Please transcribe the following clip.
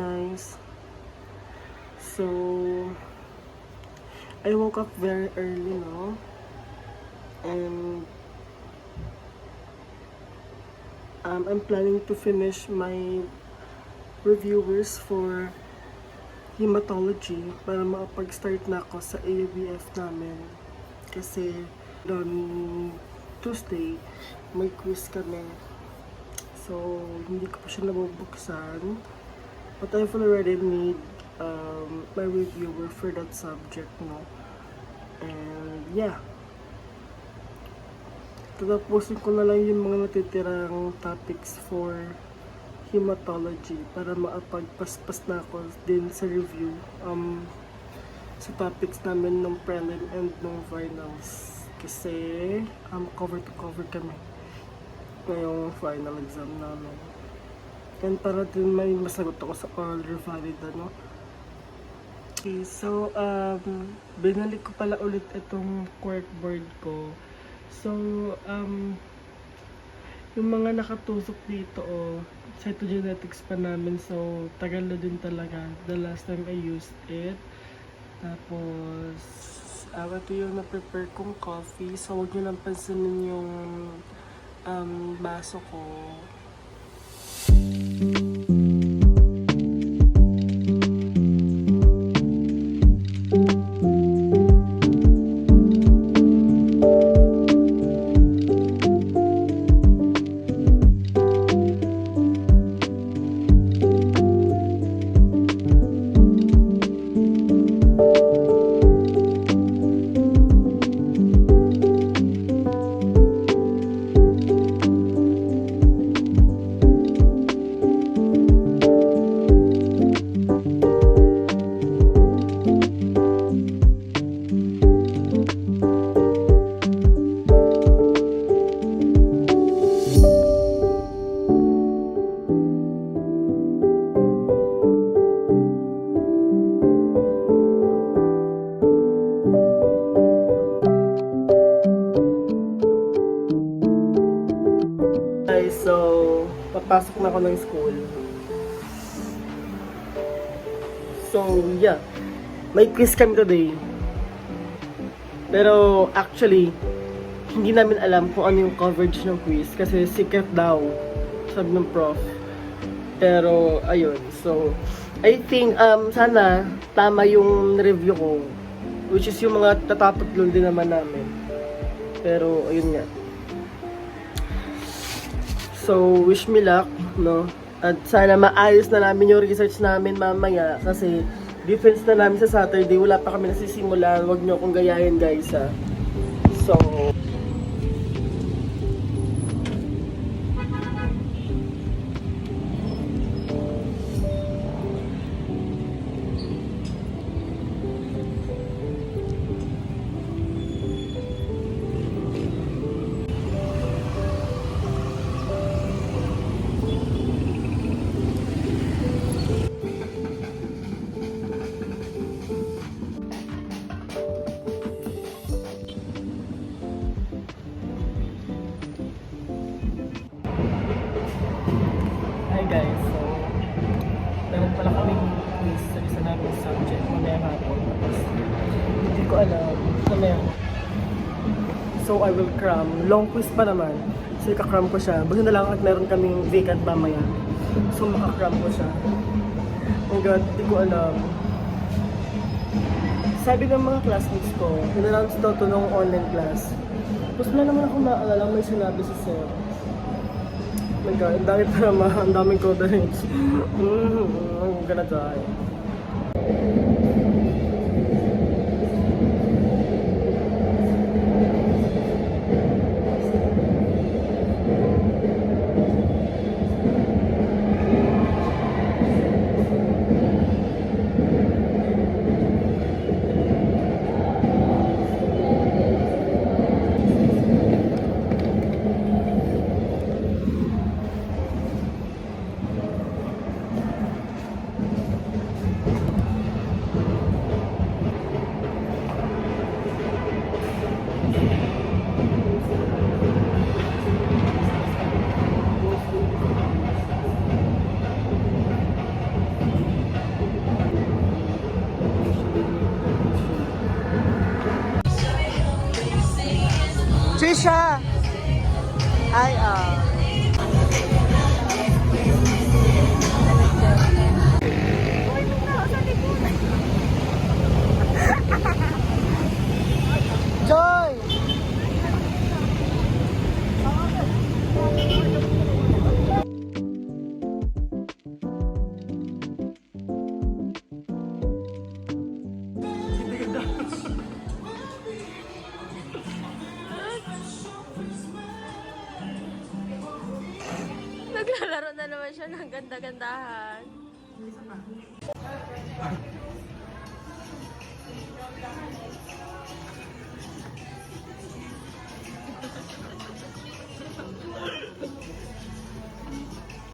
guys. So, I woke up very early, no? And I'm planning to finish my reviewers for hematology para makapag-start na ako sa AUBF namin. Kasi on Tuesday, may quiz kami. So, hindi ko pa siya nabubuksan. But I've already made my reviewer for that subject, no? And yeah. Tatapusin ko na lang yung mga natitirang topics for hematology para maapagpaspas na ako din sa review sa topics namin ng prelim and ng finals. Kasi cover to cover kami ngayong final exam namin. And para din may masagot ako sa oral revalid, ano? Okay, so binalik ko pala ulit itong corkboard ko. So yung mga nakatusok dito, cytogenetics pa namin, so tagal na din talaga the last time I used it. Tapos ito yung na-prepare kong coffee, so huwag nyo lang pansinin yung baso ko. So, papasok na ako ng school. So, yeah. May quiz kami today. Pero, actually, hindi namin alam kung ano yung coverage ng quiz. Kasi secret daw, sabi ng prof. Pero, ayun. So, I think, sana, tama yung review ko. Which is yung mga tatapatlon din naman namin. Pero, ayun nga. So, wish me luck, no? At sana maayos na namin yung research namin mamaya kasi defense na namin sa Saturday. Wala pa kami nasisimulan. Huwag nyo akong gayahin, guys, ha? So, guys, so meron pala kaming quiz sa isa naming subject mamaya hapon. Tapos hindi ko alam mamaya. So I will cram. Long quiz pa naman. So ikakram ko siya. Basta na lang at meron kaming vacant mamaya. So makakram ko siya. Oh God, hindi ko alam. Sabi ng mga classmates ko, in-announce daw to nung online class. Tapos wala naman ako maalala may sinabi si sir. Oh my God, ang dami pa naman, ang daming coverage. I'm gonna die. siya. Ay, Joy! Naglalaro na naman siya ng ganda-gandahan.